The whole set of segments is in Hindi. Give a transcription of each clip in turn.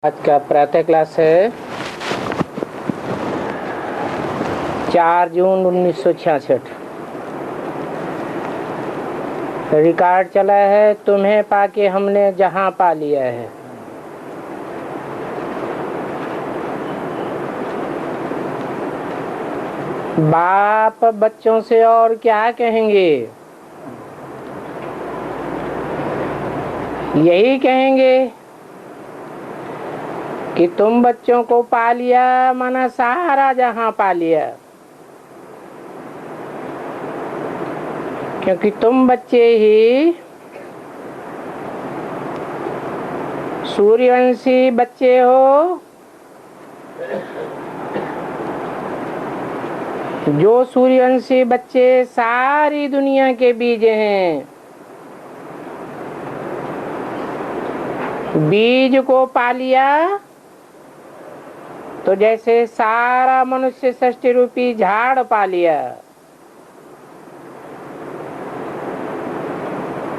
आज का प्रातः क्लास है 4 जून 1966। रिकॉर्ड चला है, तुम्हें पाके हमने जहां पा लिया है। बाप बच्चों से और क्या कहेंगे, यही कहेंगे कि तुम बच्चों को पा लिया, माना सारा जहां पा लिया। क्योंकि तुम बच्चे ही सूर्यवंशी बच्चे हो, जो सूर्यवंशी बच्चे सारी दुनिया के बीज हैं। बीज को पा लिया तो जैसे सारा मनुष्य सृष्टि रूपी झाड़ पा लिया।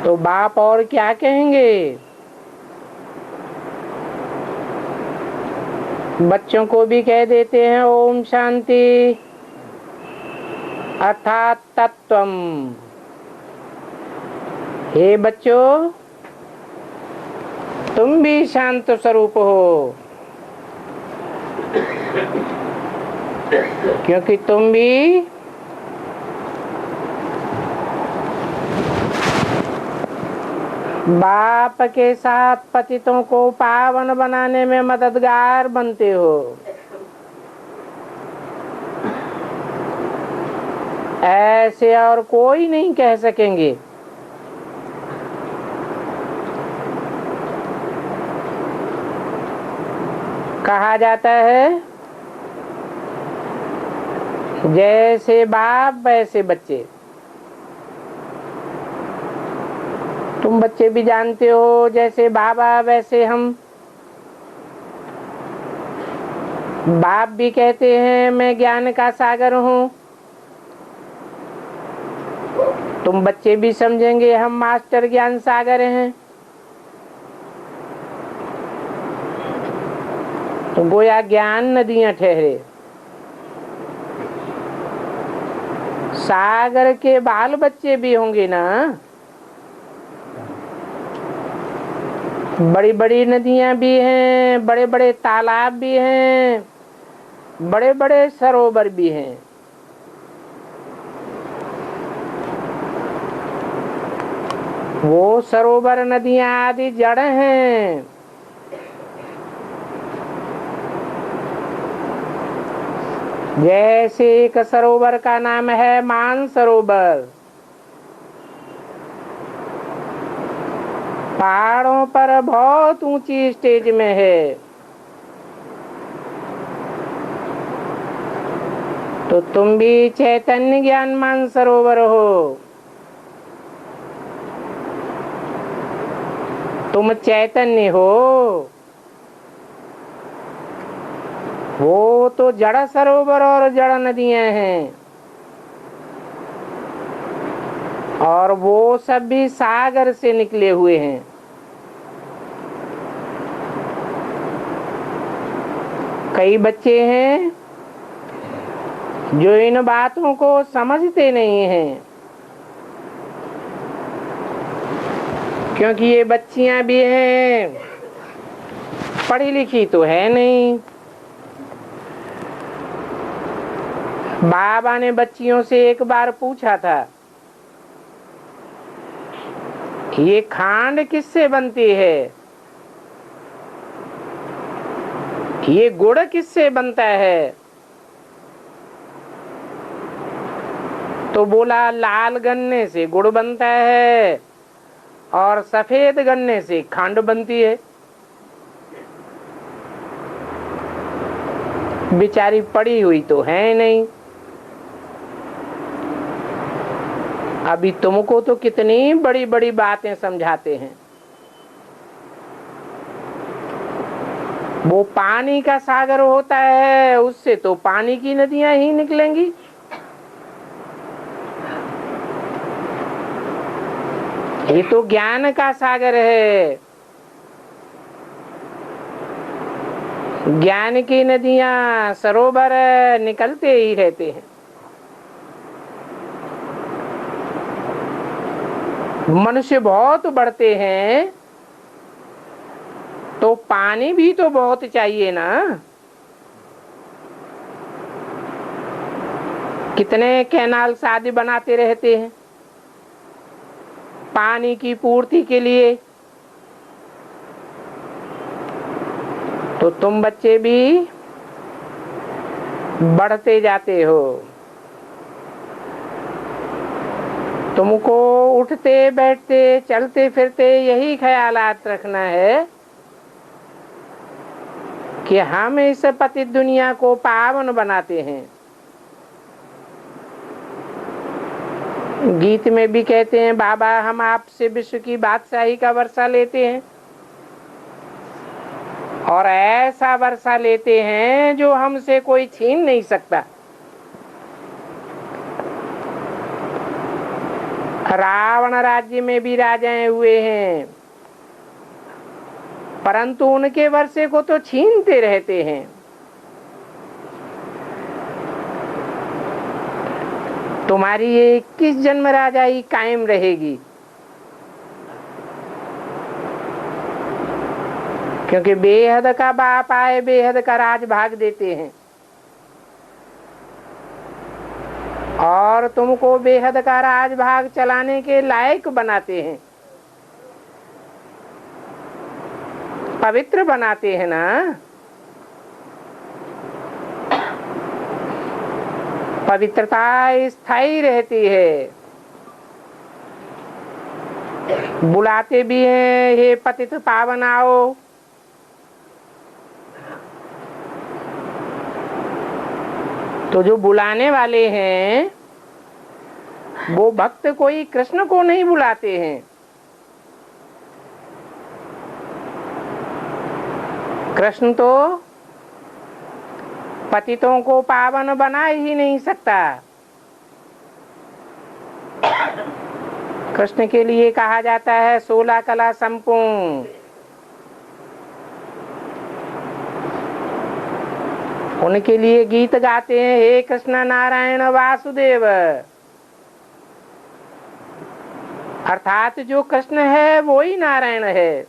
तो बाप और क्या कहेंगे। बच्चों को भी कह देते हैं ओम शांति अर्थात तत्वम। हे बच्चों, तुम भी शांत स्वरूप हो, क्योंकि तुम भी बाप के साथ पतितों को पावन बनाने में मददगार बनते हो। ऐसे और कोई नहीं कह सकेंगे। कहा जाता है जैसे बाप वैसे बच्चे। तुम बच्चे भी जानते हो, जैसे बाबा वैसे हम। बाप भी कहते हैं मैं ज्ञान का सागर हूँ। तुम बच्चे भी समझेंगे हम मास्टर ज्ञान सागर हैं। तो गोया ज्ञान नदियां ठहरे। सागर के बाल बच्चे भी होंगे ना। बड़ी बड़ी नदियां भी हैं, बड़े बड़े तालाब भी हैं, बड़े बड़े सरोवर भी हैं। वो सरोवर नदियां आदि जड़ हैं। जैसे एक सरोवर का नाम है मानसरोवर, पहाड़ों पर बहुत ऊंची स्टेज में है। तो तुम भी चैतन्य ज्ञान मानसरोवर हो। तुम चैतन्य हो, वो तो जड़ सरोवर और जड़ नदियां हैं। और वो सब भी सागर से निकले हुए हैं। कई बच्चे हैं जो इन बातों को समझते नहीं हैं, क्योंकि ये बच्चियां भी हैं, पढ़ी लिखी तो है नहीं। बाबा ने बच्चियों से एक बार पूछा था, ये खांड किससे बनती है, ये गुड़ किससे बनता है। तो बोला लाल गन्ने से गुड़ बनता है और सफेद गन्ने से खांड बनती है। बेचारी पड़ी हुई तो है नहीं। अभी तुमको तो कितनी बड़ी बड़ी बातें समझाते हैं। वो पानी का सागर होता है, उससे तो पानी की नदियां ही निकलेंगी। ये तो ज्ञान का सागर है। ज्ञान की नदियां सरोवर निकलते ही रहते हैं। मनुष्य बहुत बढ़ते हैं तो पानी भी तो बहुत चाहिए ना। कितने कैनाल आदि बनाते रहते हैं पानी की पूर्ति के लिए। तो तुम बच्चे भी बढ़ते जाते हो। तुमको उठते बैठते चलते फिरते यही ख्यालात रखना है कि हम इस पतित दुनिया को पावन बनाते हैं। गीत में भी कहते हैं, बाबा हम आपसे विश्व की बादशाही का वर्षा लेते हैं, और ऐसा वर्षा लेते हैं जो हमसे कोई छीन नहीं सकता। रावण राज्य में भी राजाएं हुए हैं, परंतु उनके वर्षे को तो छीनते रहते हैं। तुम्हारी ये 21 जन्म राजाई कायम रहेगी, क्योंकि बेहद का बाप आए बेहद का राज भाग देते हैं और तुमको बेहद का राज भाग चलाने के लायक बनाते हैं, पवित्र बनाते हैं ना। पवित्रता स्थायी रहती है। बुलाते भी हैं, हे पतित पावन आओ। तो जो बुलाने वाले हैं वो भक्त कोई कृष्ण को नहीं बुलाते हैं। कृष्ण तो पतितों को पावन बना ही नहीं सकता। कृष्ण के लिए कहा जाता है 16 कला संपूर्ण। उनके लिए गीत गाते हैं, हे कृष्ण नारायण वासुदेव। अर्थात जो कृष्ण है वो ही नारायण है,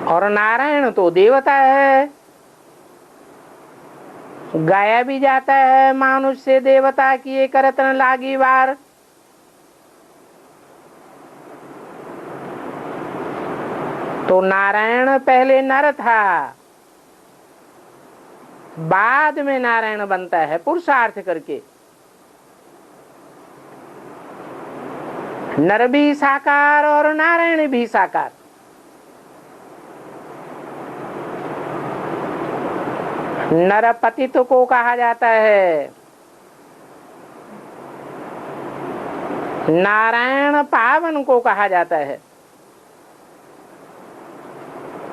और नारायण तो देवता है। गाया भी जाता है, मानुष से देवता किए करत न लागी वार। तो नारायण पहले नर था, बाद में नारायण बनता है पुरुषार्थ करके। नर भी साकार और नारायण भी साकार। नर पतित को कहा जाता है, नारायण पावन को कहा जाता है।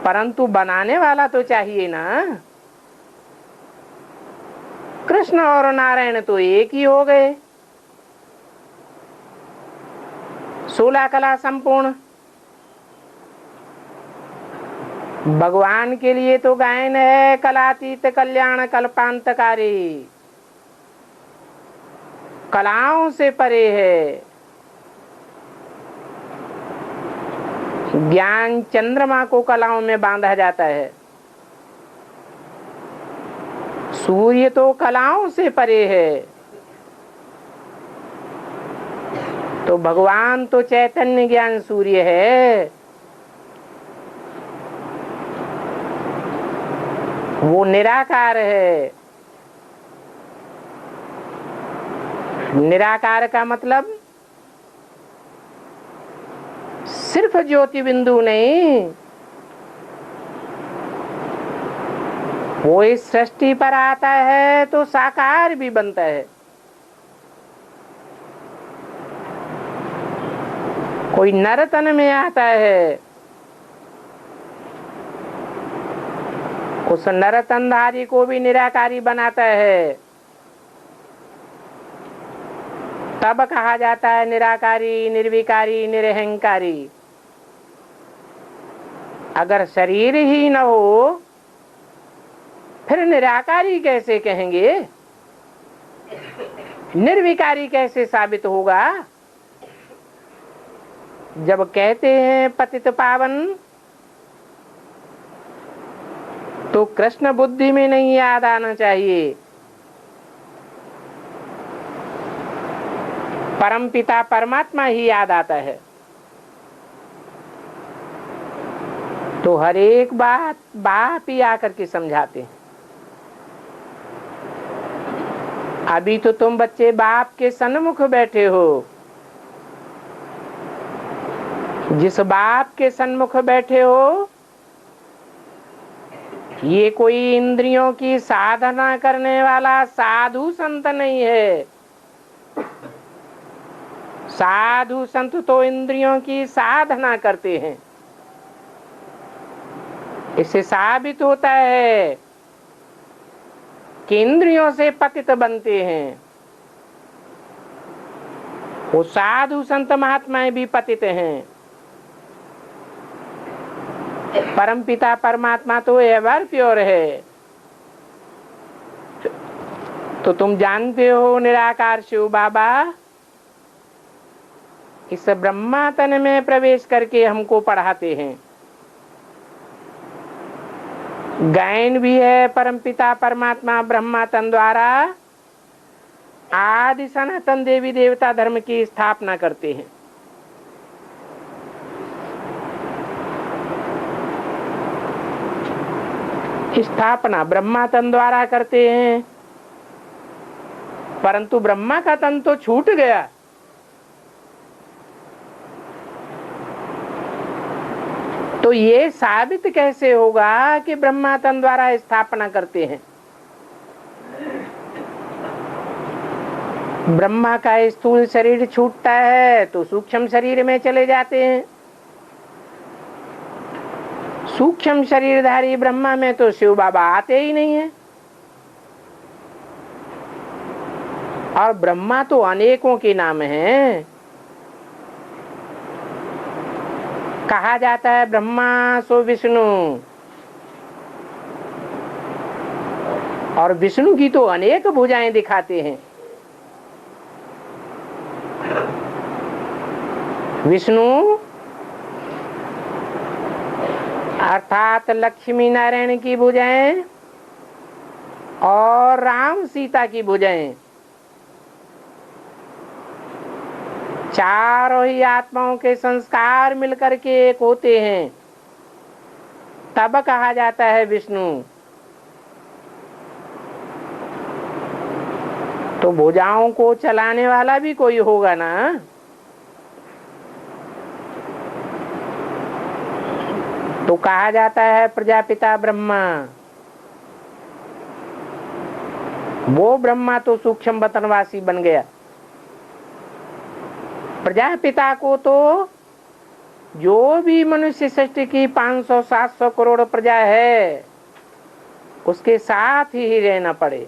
परंतु बनाने वाला तो चाहिए ना। कृष्ण और नारायण तो एक ही हो गए, 16 कला संपूर्ण। भगवान के लिए तो गायन है, कलातीत कल्याण कल्पांतकारी। कलाओं से परे है। ज्ञान चंद्रमा को कलाओं में बांधा जाता है, सूर्य तो कलाओं से परे है। तो भगवान तो चैतन्य ज्ञान सूर्य है, वो निराकार है। निराकार का मतलब सिर्फ ज्योति बिंदु नहीं, वो इस सृष्टि पर आता है तो साकार भी बनता है। कोई नर तन में आता है, उस नर तनधारी को भी निराकारी बनाता है। तब कहा जाता है निराकारी, निर्विकारी, निरहंकारी। अगर शरीर ही न हो फिर निराकारी कैसे कहेंगे, निर्विकारी कैसे साबित होगा। जब कहते हैं पतित पावन तो कृष्ण बुद्धि में नहीं याद आना चाहिए, परमपिता परमात्मा ही याद आता है। तो हर एक बात बाप ही आकर के समझाते हैं। अभी तो तुम बच्चे बाप के सन्मुख बैठे हो, जिस बाप के सन्मुख बैठे हो ये कोई इंद्रियों की साधना करने वाला साधु संत नहीं है। साधु संत तो इंद्रियों की साधना करते हैं। इससे साबित होता है कि इंद्रियों से पतित बनते हैं। वो साधु संत महात्माएं भी पतित हैं। परमपिता परमात्मा तो एवर प्योर है। तो तुम जानते हो निराकार शिव बाबा इस ब्रह्मा तन में प्रवेश करके हमको पढ़ाते हैं। गायन भी है परमपिता परमात्मा ब्रह्मा तन द्वारा आदि सनातन देवी देवता धर्म की स्थापना करते हैं। स्थापना ब्रह्मा तन द्वारा करते हैं, परंतु ब्रह्मा का तन तो छूट गया। तो ये साबित कैसे होगा कि ब्रह्मा तन द्वारा स्थापना करते हैं। ब्रह्मा का स्थूल शरीर छूटता है तो सूक्ष्म शरीर में चले जाते हैं। सूक्ष्म शरीरधारी ब्रह्मा में तो शिव बाबा आते ही नहीं है। और ब्रह्मा तो अनेकों के नाम हैं। कहा जाता है ब्रह्मा सो विष्णु, और विष्णु की तो अनेक भुजाएं दिखाते हैं। विष्णु अर्थात लक्ष्मी नारायण की भुजाएं और राम सीता की भुजाएं, चारों ही आत्माओं के संस्कार मिलकर के एक होते हैं, तब कहा जाता है विष्णु। तो भुजाओं को चलाने वाला भी कोई होगा ना। तो कहा जाता है प्रजापिता ब्रह्मा। वो ब्रह्मा तो सूक्ष्म वतनवासी बन गया। प्रजापिता को तो जो भी मनुष्य सृष्टि की 500-700 करोड़ प्रजा है उसके साथ ही रहना पड़े।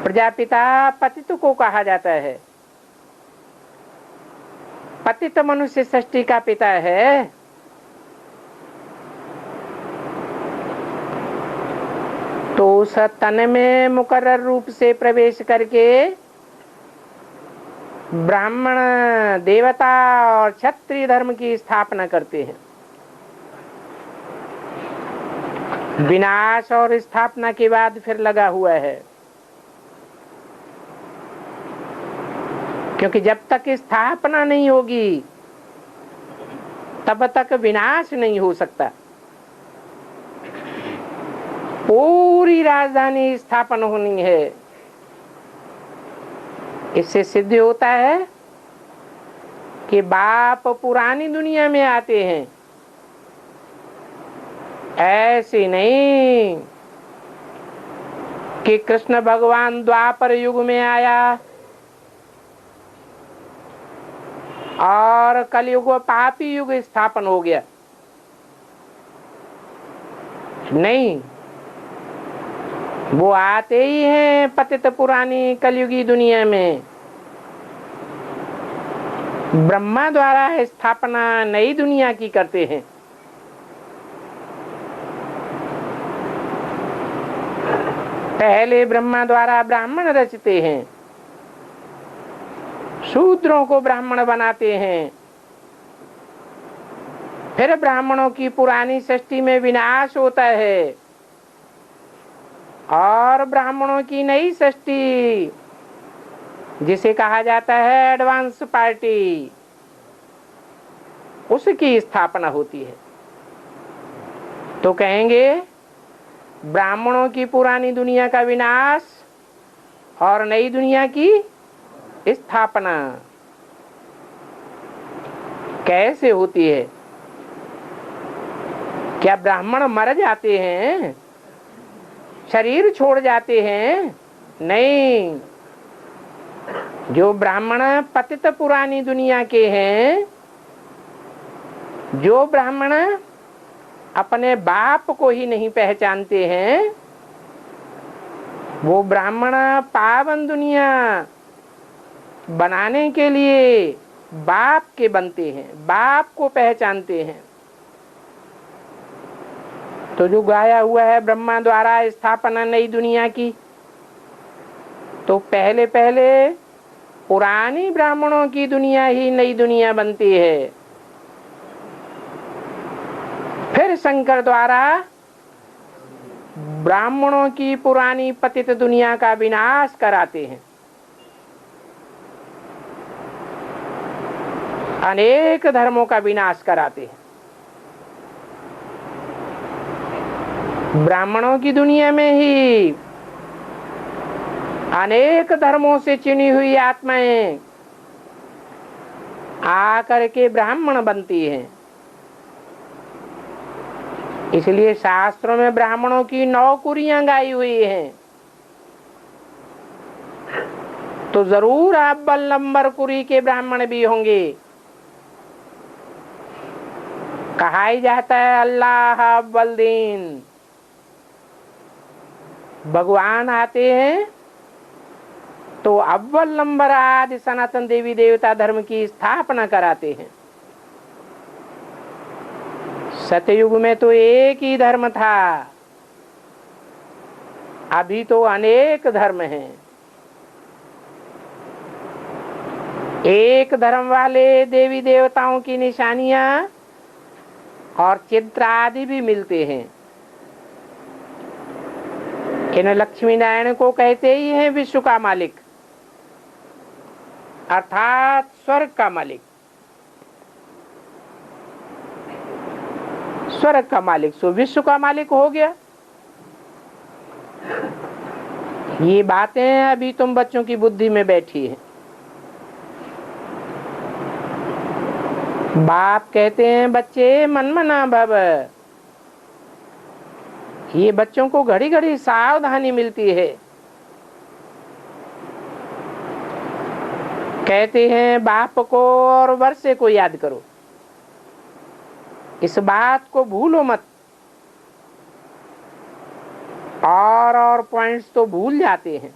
प्रजापिता पतित को कहा जाता है। पतित मनुष्य सृष्टि का पिता है। तो उस तन में मुकर्रर रूप से प्रवेश करके ब्राह्मण देवता और क्षत्रिय धर्म की स्थापना करते हैं। विनाश और स्थापना के बाद फिर लगा हुआ है, क्योंकि जब तक स्थापना नहीं होगी तब तक विनाश नहीं हो सकता। पूरी राजधानी स्थापन होनी है। इससे सिद्ध होता है कि बाप पुरानी दुनिया में आते हैं, ऐसे नहीं कि कृष्ण भगवान द्वापर युग में आया और कलयुग पापी युग स्थापन हो गया। नहीं, वो आते ही हैं पतित पुरानी कलयुगी दुनिया में। ब्रह्मा द्वारा स्थापना नई दुनिया की करते हैं। पहले ब्रह्मा द्वारा ब्राह्मण रचते हैं, शूद्रों को ब्राह्मण बनाते हैं, फिर ब्राह्मणों की पुरानी सृष्टि में विनाश होता है और ब्राह्मणों की नई सृष्टि, जिसे कहा जाता है एडवांस पार्टी, उसकी स्थापना होती है। तो कहेंगे ब्राह्मणों की पुरानी दुनिया का विनाश और नई दुनिया की स्थापना कैसे होती है? क्या ब्राह्मण मर जाते हैं, शरीर छोड़ जाते हैं? नहीं, जो ब्राह्मण पतित पुरानी दुनिया के हैं, जो ब्राह्मण अपने बाप को ही नहीं पहचानते हैं, वो ब्राह्मण पावन दुनिया बनाने के लिए बाप के बनते हैं, बाप को पहचानते हैं। तो जो गाया हुआ है ब्रह्मा द्वारा स्थापना नई दुनिया की, तो पहले पहले पुरानी ब्राह्मणों की दुनिया ही नई दुनिया बनती है, फिर शंकर द्वारा ब्राह्मणों की पुरानी पतित दुनिया का विनाश कराते हैं। अनेक धर्मों का विनाश कराते हैं। ब्राह्मणों की दुनिया में ही अनेक धर्मों से चुनी हुई आत्माएं आकर के ब्राह्मण बनती हैं। इसलिए शास्त्रों में ब्राह्मणों की 9 कुरियां गाई हुई हैं। तो जरूर अव्वल नंबर कुरी के ब्राह्मण भी होंगे। कहा ही जाता है अल्लाह अव्वल दिन, भगवान आते हैं तो अव्वल नंबर आदि सनातन देवी देवता धर्म की स्थापना कराते हैं। सतयुग में तो एक ही धर्म था, अभी तो अनेक धर्म हैं। एक धर्म वाले देवी देवताओं की निशानियां और चित्र आदि भी मिलते हैं। इन लक्ष्मी नारायण को कहते ही हैं विश्व का मालिक, अर्थात स्वर्ग का मालिक। स्वर्ग का मालिक सो विश्व का मालिक हो गया। ये बातें अभी तुम बच्चों की बुद्धि में बैठी है। बाप कहते हैं बच्चे मन मना भव। ये बच्चों को घड़ी घड़ी सावधानी मिलती है। कहते हैं बाप को और वर्षे को याद करो, इस बात को भूलो मत। और पॉइंट्स तो भूल जाते हैं,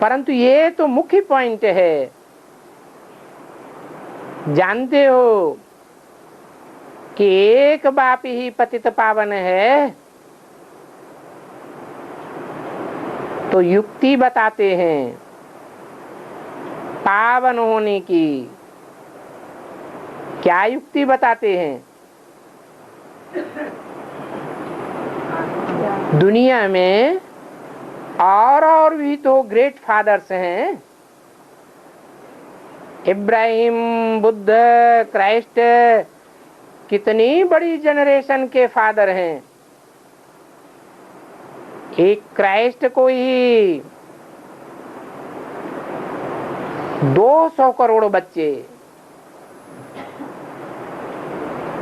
परंतु ये तो मुख्य पॉइंट है। जानते हो कि एक बाप ही पतित पावन है, तो युक्ति बताते हैं पावन होने की। क्या युक्ति बताते हैं? दुनिया में और भी तो ग्रेट फादर्स हैं। इब्राहिम, बुद्ध, क्राइस्ट, कितनी बड़ी जनरेशन के फादर हैं। एक क्राइस्ट को ही 200 करोड़ बच्चे,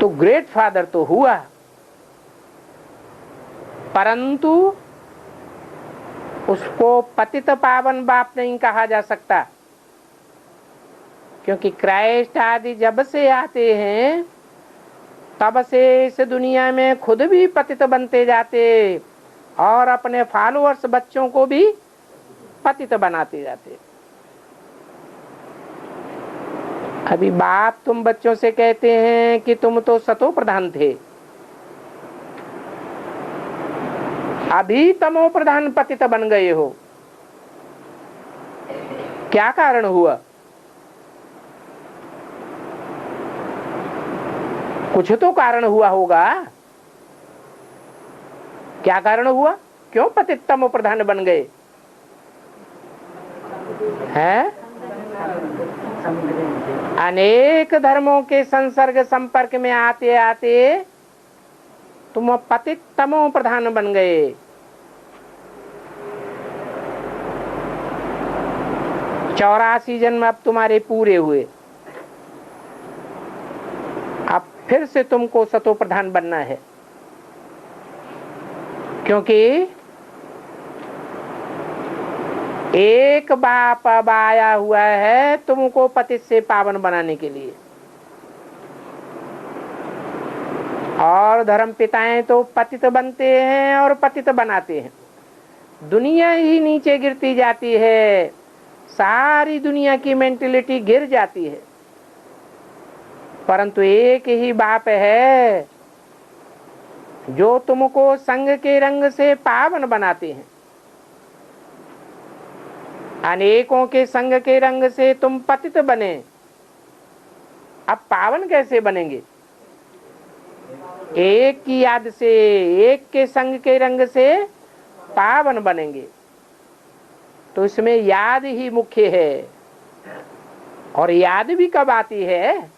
तो ग्रेट फादर तो हुआ, परंतु उसको पतित पावन बाप नहीं कहा जा सकता, क्योंकि क्राइस्ट आदि जब से आते हैं तब से इस दुनिया में खुद भी पतित बनते जाते और अपने फॉलोअर्स बच्चों को भी पतित बनाते जाते। अभी बाप तुम बच्चों से कहते हैं कि तुम तो सतो प्रधान थे, अभी तमो प्रधान पतित बन गए हो, क्या कारण हुआ? कुछ तो कारण हुआ होगा। क्या कारण हुआ? क्यों पतित तमो प्रधान बन गए हैं? अनेक धर्मों के संसर्ग संपर्क में आते आते तुम पतित तमो प्रधान बन गए। चौरासी जन्म अब तुम्हारे पूरे हुए, अब फिर से तुमको सतो प्रधान बनना है, क्योंकि एक बाप अब आया हुआ है तुमको पतित से पावन बनाने के लिए, और धर्म पिताएं तो पतित बनते हैं और पतित बनाते हैं, दुनिया ही नीचे गिरती जाती है, सारी दुनिया की मेंटेलिटी गिर जाती है। परंतु एक ही बाप है जो तुमको संग के रंग से पावन बनाते हैं। अनेकों के संग के रंग से तुम पतित बने, अब पावन कैसे बनेंगे? एक की याद से, एक के संग के रंग से पावन बनेंगे। तो इसमें याद ही मुख्य है। और याद भी कब आती है?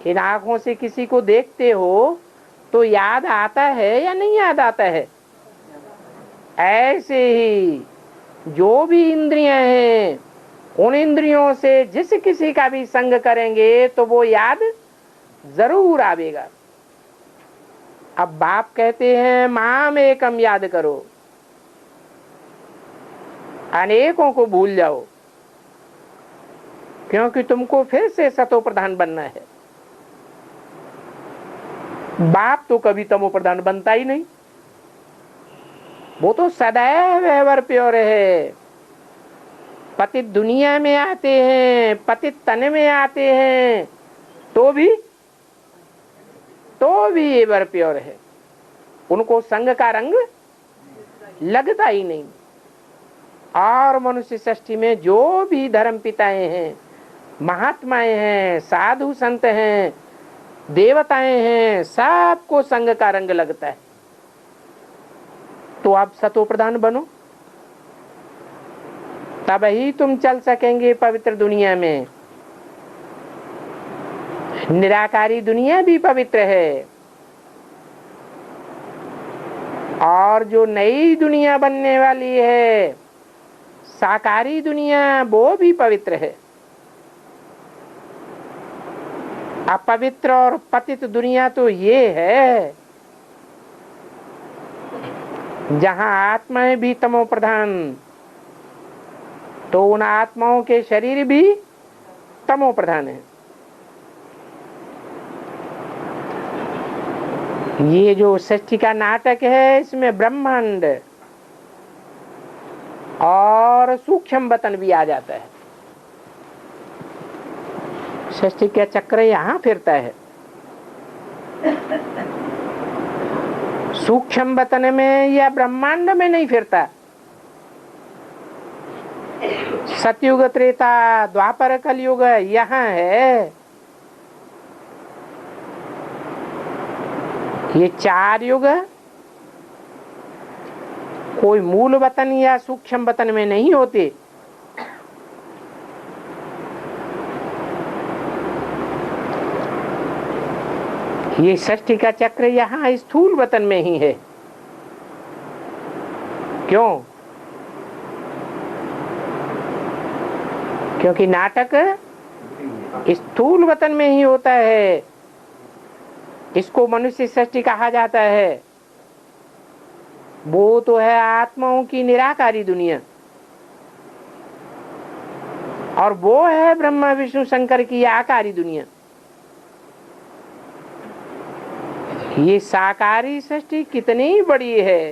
इन आंखों से किसी को देखते हो तो याद आता है या नहीं याद आता है? ऐसे ही जो भी इंद्रियां हैं, उन इंद्रियों से जिस किसी का भी संग करेंगे तो वो याद जरूर आवेगा। अब बाप कहते हैं माम एकम याद करो, अनेकों को भूल जाओ, क्योंकि तुमको फिर से सतो प्रधान बनना है। बाप तो कभी तमो प्रधान बनता ही नहीं, वो तो सदैव एवर प्योर है। पतित दुनिया में आते हैं, पतित तन में आते हैं, तो भी एवर प्योर है, उनको संग का रंग लगता ही नहीं। और मनुष्य सृष्टि में जो भी धर्म पिताएं हैं, महात्माएं हैं, साधु संत हैं, देवताएं हैं, सबको संग का रंग लगता है। तो आप सतो प्रधान बनो, तब ही तुम चल सकेंगे पवित्र दुनिया में। निराकारी दुनिया भी पवित्र है, और जो नई दुनिया बनने वाली है, साकारी दुनिया, वो भी पवित्र है। अपवित्र और पतित दुनिया तो ये है जहां आत्माएं भी तमो प्रधान, तो उन आत्माओं के शरीर भी तमो प्रधान है। ये जो सृष्टि का नाटक है, इसमें ब्रह्मांड और सूक्ष्म वतन भी आ जाता है। सृष्टि का चक्र यहाँ फिरता है, सूक्ष्म वतन में या ब्रह्मांड में नहीं फिरता। सतयुग, त्रेता, द्वापर, कलयुग यहाँ है। ये चार युग कोई मूल वतन या सूक्ष्म वतन में नहीं होते। ये सृष्टि का चक्र यहाँ स्थूल वतन में ही है। क्यों? क्योंकि नाटक स्थूल वतन में ही होता है, इसको मनुष्य सृष्टि कहा जाता है। वो तो है आत्माओं की निराकारी दुनिया, और वो है ब्रह्मा विष्णु शंकर की आकारी दुनिया। ये साकारी सृष्टि कितनी बड़ी है।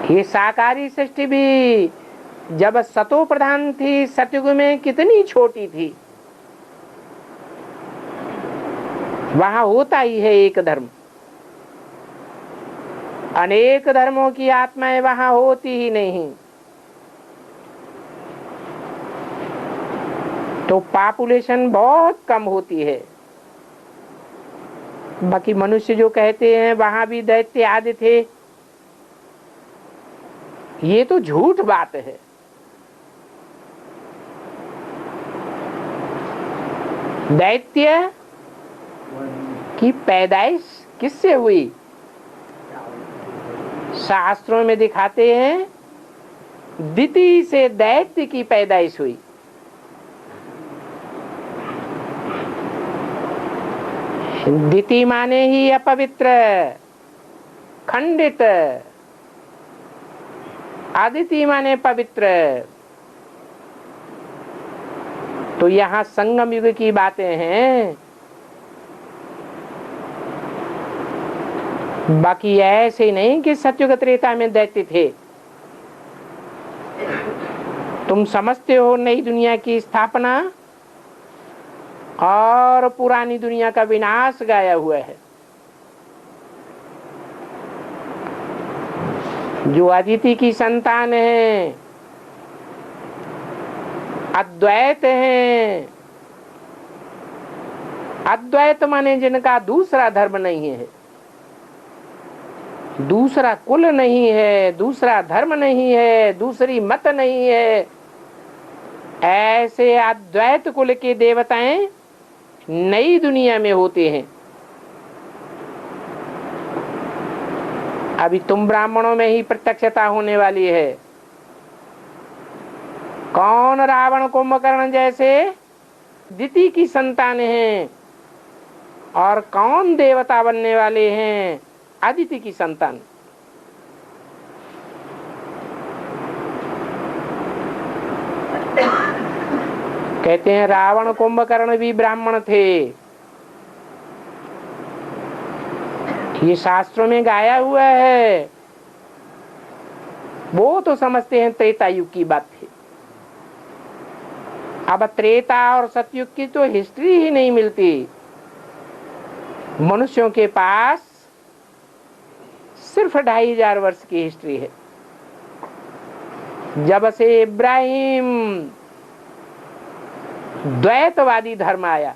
ये साकारी सृष्टि भी जब सतो प्रधान थी सतयुग में कितनी छोटी थी। वहां होता ही है एक धर्म, अनेक धर्मों की आत्माएं वहां होती ही नहीं। तो पॉपुलेशन बहुत कम होती है। बाकी मनुष्य जो कहते हैं वहां भी दैत्य आदि थे, ये तो झूठ बात है। दैत्य की पैदाइश किससे हुई? शास्त्रों में दिखाते हैं दिति से दैत्य की पैदाइश हुई। दिति माने ही अपवित्र, खंडित, आदिति माने पवित्र। तो यहाँ संगम युग की बातें हैं। बाकी ऐसे नहीं कि सतयुग त्रेता में दैत्य थे। तुम समझते हो नई दुनिया की स्थापना और पुरानी दुनिया का विनाश गाया हुआ है। जो अदिति की संतान है, अद्वैत हैं। अद्वैत माने जिनका दूसरा धर्म नहीं है, दूसरा कुल नहीं है, दूसरा धर्म नहीं है, दूसरी मत नहीं है। ऐसे अद्वैत कुल के देवताएं नई दुनिया में होते हैं। अभी तुम ब्राह्मणों में ही प्रत्यक्षता होने वाली है। कौन रावण कुंभकर्ण जैसे दिति की संतान हैं और कौन देवता बनने वाले हैं आदिति की संतान। कहते हैं रावण कुंभकर्ण भी ब्राह्मण थे। ये शास्त्रों में गाया हुआ है। वो तो समझते हैं त्रेता युग की बात थी। अब त्रेता और सतयुग की तो हिस्ट्री ही नहीं मिलती। मनुष्यों के पास सिर्फ 2500 वर्ष की हिस्ट्री है। जब से इब्राहिम द्वैतवादी धर्म आया,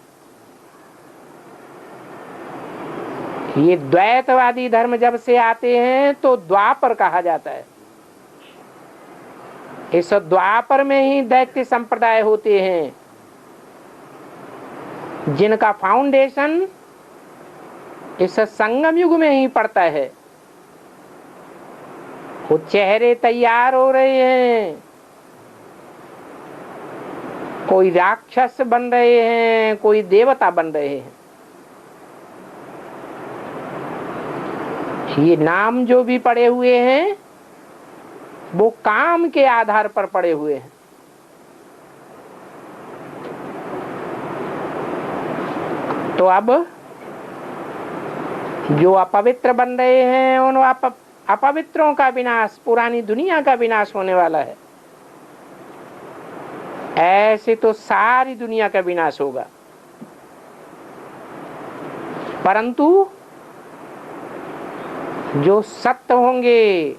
ये द्वैतवादी धर्म जब से आते हैं तो द्वापर कहा जाता है। इस द्वापर में ही दैत्य संप्रदाय होते हैं, जिनका फाउंडेशन इस संगम युग में ही पड़ता है। वो चेहरे तैयार हो रहे हैं, कोई राक्षस बन रहे हैं, कोई देवता बन रहे हैं। ये नाम जो भी पड़े हुए हैं वो काम के आधार पर पड़े हुए हैं। तो अब जो अपवित्र बन रहे हैं उन अपवित्रों का विनाश, पुरानी दुनिया का विनाश होने वाला है। ऐसे तो सारी दुनिया का विनाश होगा। परंतु जो सत्य होंगे,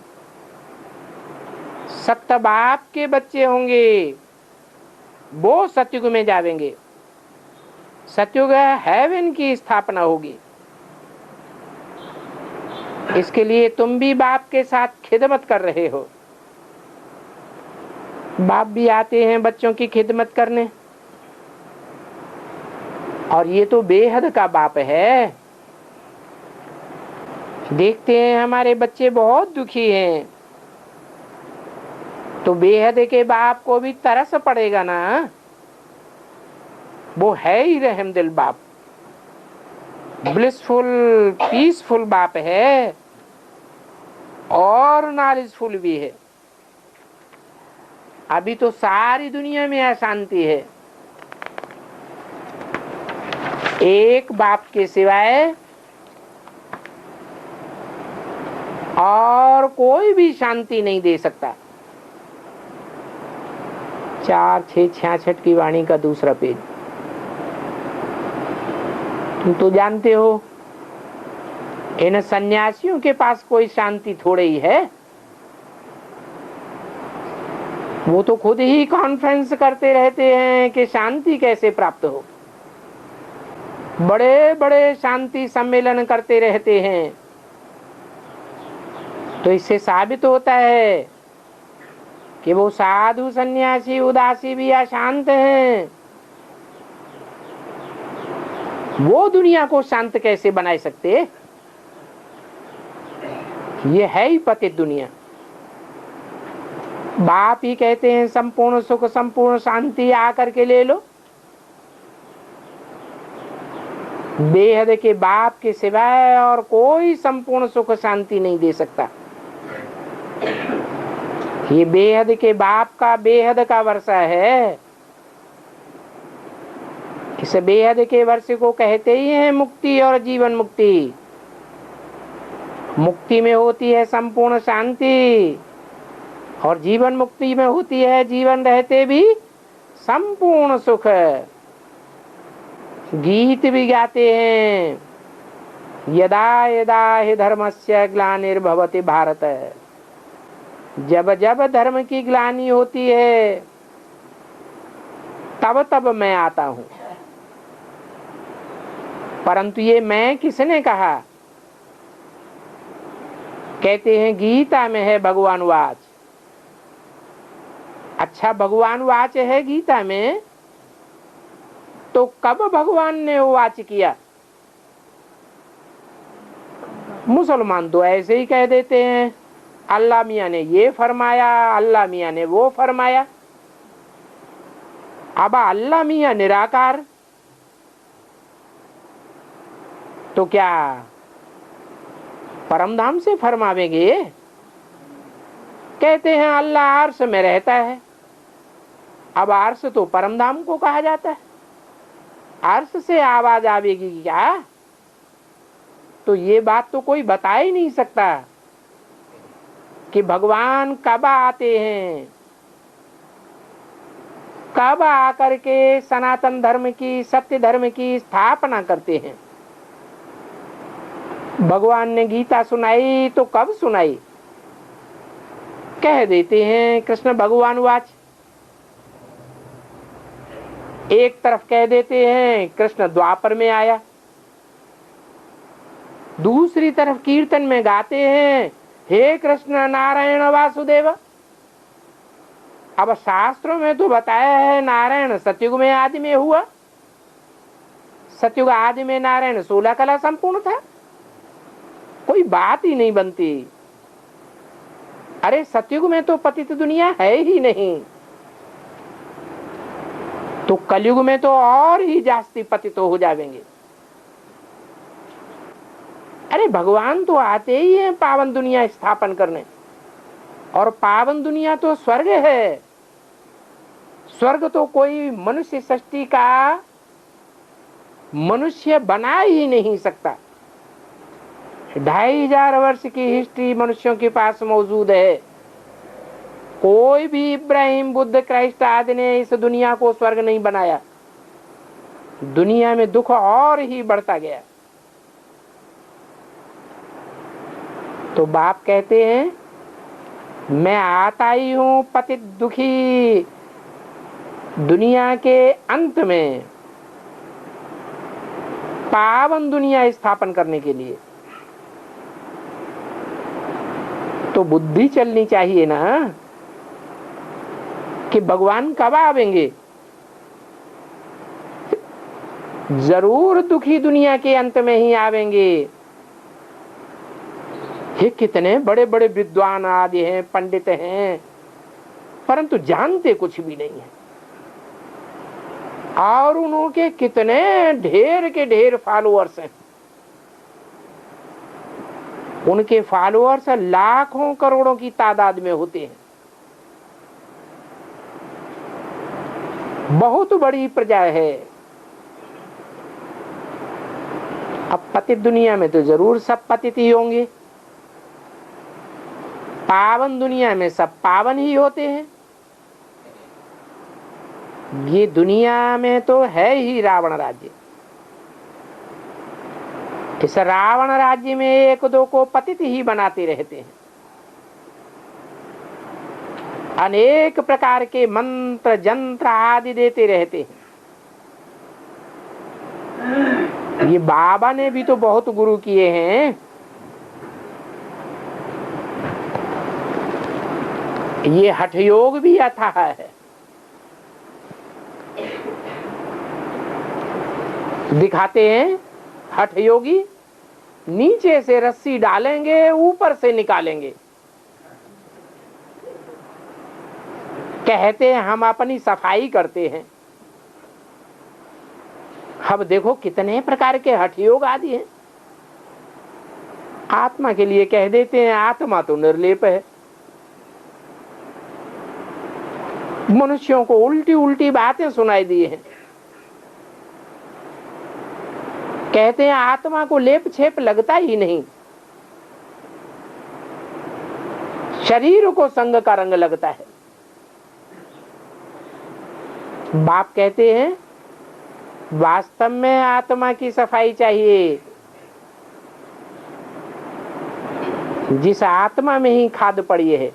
सत्य बाप के बच्चे होंगे, वो सतयुग में जावेंगे। सतयुग हेवन की स्थापना होगी। इसके लिए तुम भी बाप के साथ खिदमत कर रहे हो। बाप भी आते हैं बच्चों की खिदमत करने, और ये तो बेहद का बाप है। देखते हैं हमारे बच्चे बहुत दुखी हैं, तो बेहद के बाप को भी तरस पड़ेगा ना। वो है ही रहमदिल बाप, ब्लिसफुल पीसफुल बाप है और नॉलेजफुल भी है। अभी तो सारी दुनिया में अशांति है। एक बाप के सिवाय और कोई भी शांति नहीं दे सकता। 4-6-66 की वाणी का दूसरा पेज। तुम तो जानते हो इन सन्यासियों के पास कोई शांति थोड़े ही है। वो तो खुद ही कॉन्फ्रेंस करते रहते हैं कि शांति कैसे प्राप्त हो, बड़े बड़े शांति सम्मेलन करते रहते हैं। तो इससे साबित होता है कि वो साधु सन्यासी उदासी भी अशांत हैं। वो दुनिया को शांत कैसे बना सकते? ये है ही पतित दुनिया। बाप ही कहते हैं संपूर्ण सुख संपूर्ण शांति आकर के ले लो। बेहद के बाप के सिवाय और कोई संपूर्ण सुख शांति नहीं दे सकता। ये बेहद के बाप का बेहद का वर्षा है। इस बेहद के वर्ष को कहते ही हैं मुक्ति और जीवन मुक्ति। मुक्ति में होती है संपूर्ण शांति और जीवन मुक्ति में होती है जीवन रहते भी संपूर्ण सुख। गीत भी गाते हैं, यदा यदा हि धर्मस्य ग्लानिर्भवति भारत। जब जब धर्म की ग्लानि होती है तब तब मैं आता हूं। परंतु ये मैं किसने कहा? कहते हैं गीता में है भगवान वाच। अच्छा, भगवान वाच है गीता में, तो कब भगवान ने वाच किया? मुसलमान तो ऐसे ही कह देते हैं अल्लाह मियाँ ने ये फरमाया, अल्लाह मियाँ ने वो फरमाया। अब अल्लाह मियाँ निराकार, तो क्या परमधाम से फरमावेंगे? कहते हैं अल्लाह अर्श में रहता है। अब अर्श तो परमधाम को कहा जाता है, अर्श से आवाज आवेगी क्या? तो ये बात तो कोई बता ही नहीं सकता कि भगवान कब आते हैं, कब आकर के सनातन धर्म की सत्य धर्म की स्थापना करते हैं। भगवान ने गीता सुनाई तो कब सुनाई? कह देते हैं कृष्ण भगवान वाच। एक तरफ कह देते हैं कृष्ण द्वापर में आया, दूसरी तरफ कीर्तन में गाते हैं हे कृष्ण नारायण वासुदेव। अब शास्त्रों में तो बताया है नारायण सतयुग में आदि में हुआ। सतयुग आदि में नारायण 16 कला संपूर्ण था। कोई बात ही नहीं बनती। अरे सतयुग में तो पतित दुनिया है ही नहीं, तो कलयुग में तो और ही जास्ती पतित हो जाएंगे। अरे भगवान तो आते ही हैं पावन दुनिया स्थापन करने, और पावन दुनिया तो स्वर्ग है। स्वर्ग तो कोई मनुष्य सृष्टि का मनुष्य बना ही नहीं सकता। 2500 वर्ष की हिस्ट्री मनुष्यों के पास मौजूद है। कोई भी इब्राहिम बुद्ध क्राइस्ट आदि ने इस दुनिया को स्वर्ग नहीं बनाया। दुनिया में दुख और ही बढ़ता गया। तो बाप कहते हैं मैं आता ही हूं पतित दुखी दुनिया के अंत में पावन दुनिया स्थापन करने के लिए। तो बुद्धि चलनी चाहिए ना कि भगवान कब आवेंगे। जरूर दुखी दुनिया के अंत में ही आवेंगे। ये कितने बड़े बड़े विद्वान आदि हैं, पंडित हैं, परंतु जानते कुछ भी नहीं है। और उनके कितने ढेर के ढेर फॉलोअर्स हैं। उनके फॉलोअर्स लाखों करोड़ों की तादाद में होते हैं। बहुत बड़ी प्रजा है। अब पतित दुनिया में तो जरूर सब पतित ही होंगे, पावन दुनिया में सब पावन ही होते हैं। ये दुनिया में तो है ही रावण राज्य। इस रावण राज्य में एक दो को पतित ही बनाते रहते हैं, अनेक प्रकार के मंत्र जंत्र आदि देते रहते हैं। ये बाबा ने भी तो बहुत गुरु किए हैं। ये हठ योग भी अथाह है। दिखाते हैं हठ योगी नीचे से रस्सी डालेंगे, ऊपर से निकालेंगे। कहते हैं हम अपनी सफाई करते हैं। अब देखो कितने प्रकार के हठ योग आदि हैं। आत्मा के लिए कह देते हैं आत्मा तो निर्लेप है। मनुष्यों को उल्टी उल्टी बातें सुनाई दी हैं। कहते हैं आत्मा को लेप छेप लगता ही नहीं, शरीर को संग का रंग लगता है। बाप कहते हैं वास्तव में आत्मा की सफाई चाहिए। जिस आत्मा में ही खाद पड़ी है,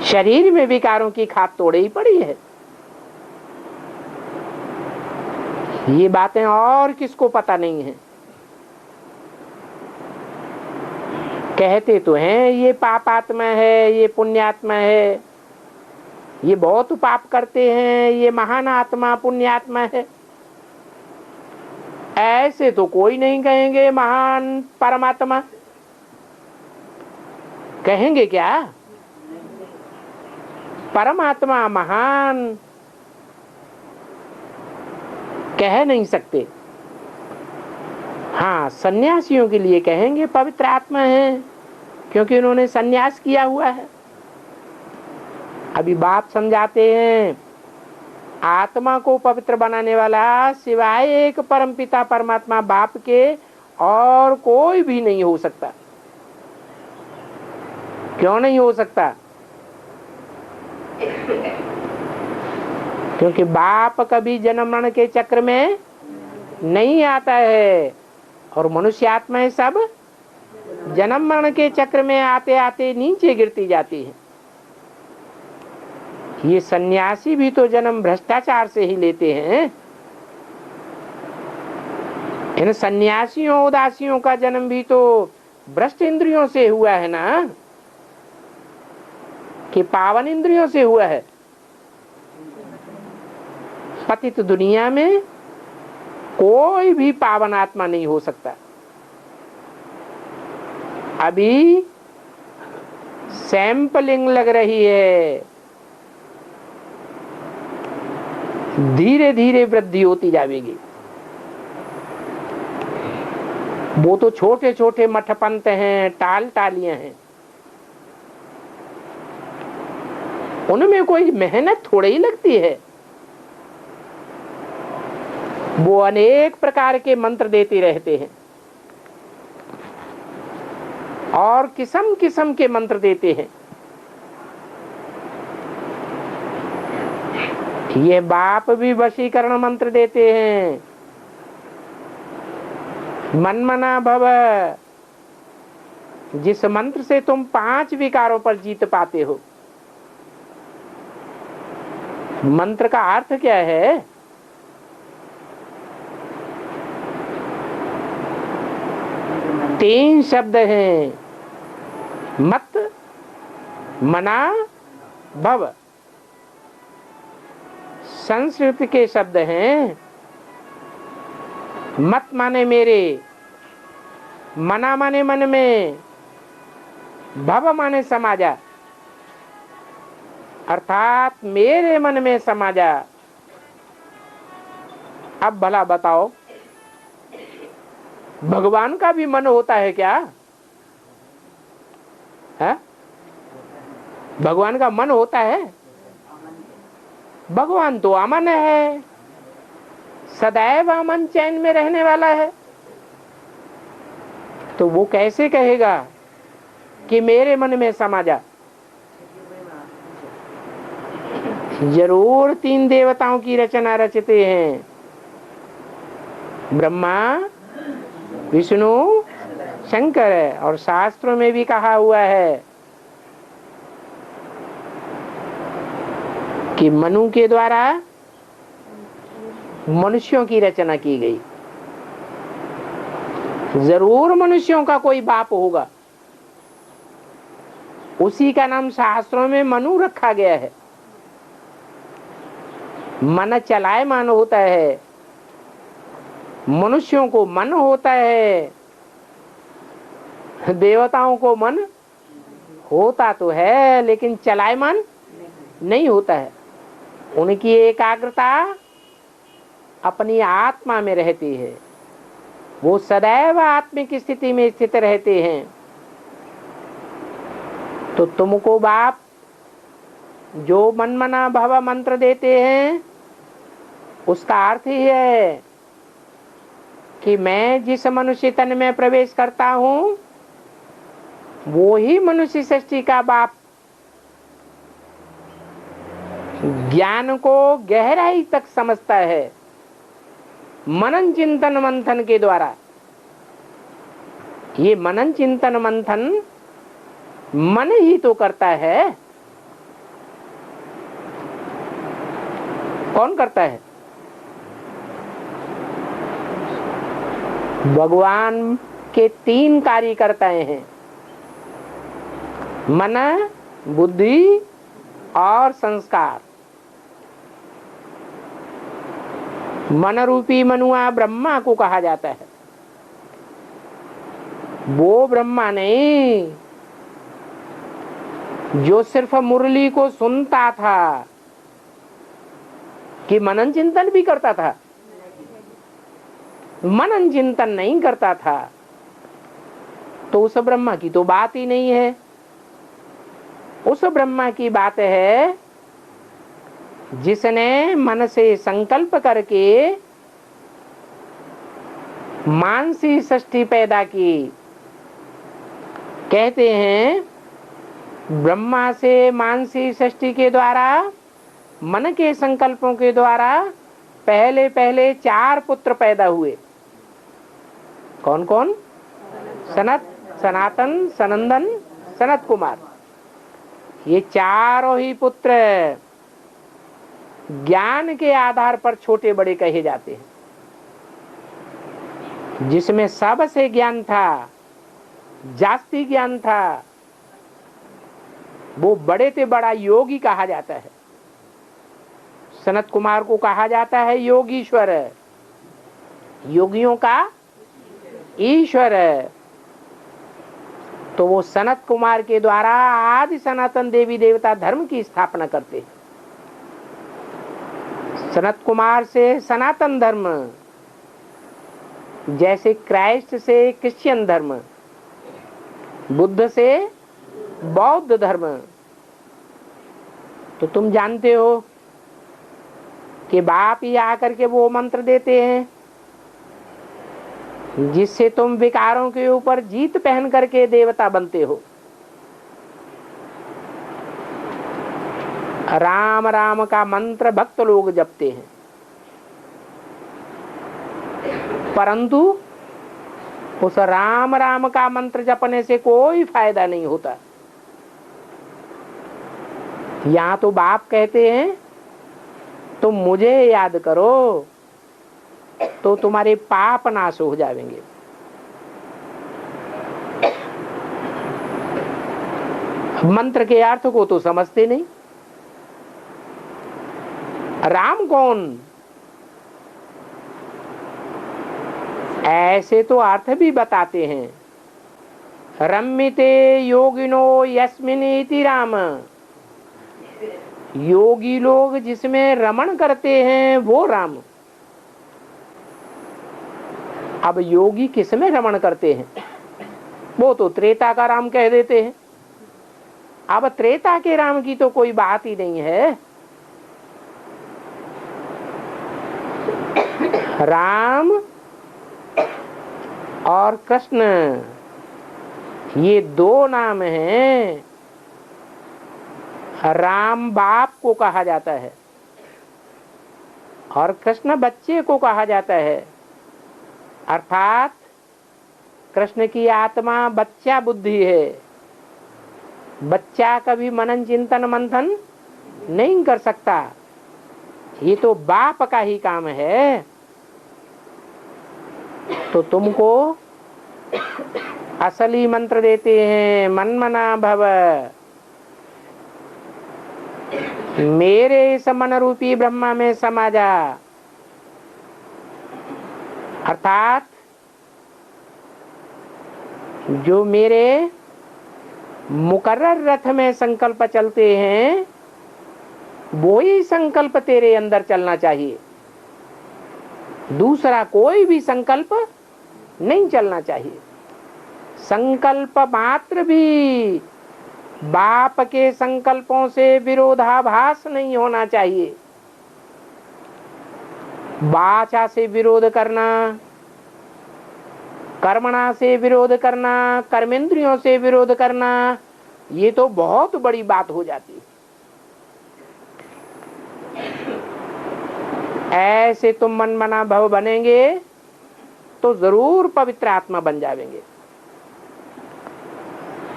शरीर में विकारों की खाद तोड़े ही पड़ी है। ये बातें और किसको पता नहीं है। कहते तो हैं ये पापात्मा है, ये पुण्यात्मा है, ये बहुत पाप करते हैं, ये महान आत्मा पुण्यात्मा है। ऐसे तो कोई नहीं कहेंगे महान परमात्मा। कहेंगे क्या? परमात्मा महान कह नहीं सकते। हाँ, सन्यासियों के लिए कहेंगे पवित्र आत्मा है, क्योंकि उन्होंने सन्यास किया हुआ है। अभी बाप समझाते हैं आत्मा को पवित्र बनाने वाला सिवाय एक परमपिता परमात्मा बाप के और कोई भी नहीं हो सकता। क्यों नहीं हो सकता? क्योंकि बाप कभी जन्म मरण के चक्र में नहीं आता है, और मनुष्य आत्माएं सब जन्म मरण के चक्र में आते आते नीचे गिरती जाती है। ये सन्यासी भी तो जन्म भ्रष्टाचार से ही लेते हैं। इन सन्यासियों उदासियों का जन्म भी तो भ्रष्ट इंद्रियों से हुआ है ना, कि पावन इंद्रियों से हुआ है। पतित दुनिया में कोई भी पावन आत्मा नहीं हो सकता। अभी सैंपलिंग लग रही है, धीरे धीरे वृद्धि होती जाएगी। वो तो छोटे छोटे मठपंथ हैं, टाल टालियां हैं, उनमें कोई मेहनत थोड़ी ही लगती है। वो अनेक प्रकार के मंत्र देते रहते हैं और किस्म किस्म के मंत्र देते हैं। ये बाप भी वशीकरण मंत्र देते हैं, मनमना भव, जिस मंत्र से तुम 5 विकारों पर जीत पाते हो। मंत्र का अर्थ क्या है? तीन शब्द हैं, मत, मना, भव। संस्कृत के शब्द हैं। मत माने मेरे, मना माने मन में, भव माने समा जा, अर्थात मेरे मन में समा जा। अब भला बताओ, भगवान का भी मन होता है क्या? है? भगवान का मन होता है? भगवान तो अमन है, सदैव अमन चैन में रहने वाला है। तो वो कैसे कहेगा कि मेरे मन में समा जा? जरूर 3 देवताओं की रचना रचते हैं, ब्रह्मा, विष्णु, शंकर। और शास्त्रों में भी कहा हुआ है कि मनु के द्वारा मनुष्यों की रचना की गई। जरूर मनुष्यों का कोई बाप होगा, उसी का नाम शास्त्रों में मनु रखा गया है। मन चलायमान होता है, मनुष्यों को मन होता है, देवताओं को मन होता तो है लेकिन चलायमान नहीं होता है। उनकी एकाग्रता अपनी आत्मा में रहती है, वो सदैव आत्मिक स्थिति में स्थित रहते हैं। तो तुमको बाप जो मनमना भव मंत्र देते हैं, उसका अर्थ ही है कि मैं जिस मनुष्य तन में प्रवेश करता हूं, वो ही मनुष्य सृष्टि का बाप ज्ञान को गहराई तक समझता है, मनन चिंतन मंथन के द्वारा। ये मनन चिंतन मंथन मन ही तो करता है। कौन करता है? भगवान के 3 कार्यकर्ताएं हैं, मन, बुद्धि और संस्कार। मन रूपी मनुआ ब्रह्मा को कहा जाता है। वो ब्रह्मा नहीं जो सिर्फ मुरली को सुनता था, कि मनन चिंतन भी करता था। मनन चिंतन नहीं करता था तो उस ब्रह्मा की तो बात ही नहीं है। उस ब्रह्मा की बात है जिसने मन से संकल्प करके मानसी सृष्टि पैदा की। कहते हैं ब्रह्मा से मानसी सृष्टि के द्वारा, मन के संकल्पों के द्वारा पहले पहले 4 पुत्र पैदा हुए। कौन कौन? सनातन, सनंदन, सनत कुमार। ये चारों ही पुत्र ज्ञान के आधार पर छोटे बड़े कहे जाते हैं। जिसमें सबसे ज्ञान था, जास्ती ज्ञान था, वो बड़े से बड़ा योगी कहा जाता है। सनत कुमार को कहा जाता है योगीश्वर, योगियों का ईश्वर। तो वो सनत कुमार के द्वारा आदि सनातन देवी देवता धर्म की स्थापना करते हैं। सनत कुमार से सनातन धर्म, जैसे क्राइस्ट से क्रिश्चियन धर्म, बुद्ध से बौद्ध धर्म। तो तुम जानते हो कि बाप ही आकर के वो मंत्र देते हैं जिससे तुम विकारों के ऊपर जीत पहन करके देवता बनते हो। राम राम का मंत्र भक्त लोग जपते हैं, परंतु उस राम राम का मंत्र जपने से कोई फायदा नहीं होता। यहाँ तो बाप कहते हैं तुम मुझे याद करो तो तुम्हारे पाप नाश हो जाएंगे। मंत्र के अर्थ को तो समझते नहीं। राम कौन? ऐसे तो अर्थ भी बताते हैं। रम्यते योगिनो यस्मिन इति राम। योगी लोग जिसमें रमण करते हैं वो राम। अब योगी किसमें रमण करते हैं? वो तो त्रेता का राम कह देते हैं। अब त्रेता के राम की तो कोई बात ही नहीं है। राम और कृष्ण ये 2 नाम हैं। राम बाप को कहा जाता है और कृष्ण बच्चे को कहा जाता है, अर्थात कृष्ण की आत्मा बच्चा बुद्धि है। बच्चा कभी मनन चिंतन मंथन नहीं कर सकता, ये तो बाप का ही काम है। तो तुमको असली मंत्र देते हैं, मनमना भव, मेरे इस मन रूपी ब्रह्मा में समा जा। अर्थात जो मेरे मुकर्रर रथ में संकल्प चलते हैं वो ही संकल्प तेरे अंदर चलना चाहिए, दूसरा कोई भी संकल्प नहीं चलना चाहिए। संकल्प मात्र भी बाप के संकल्पों से विरोधाभास नहीं होना चाहिए। वाचा से विरोध करना, कर्मणा से विरोध करना, कर्मेंद्रियों से विरोध करना, ये तो बहुत बड़ी बात हो जाती है। ऐसे तुम मनमना भव बनेंगे तो जरूर पवित्र आत्मा बन जाएंगे।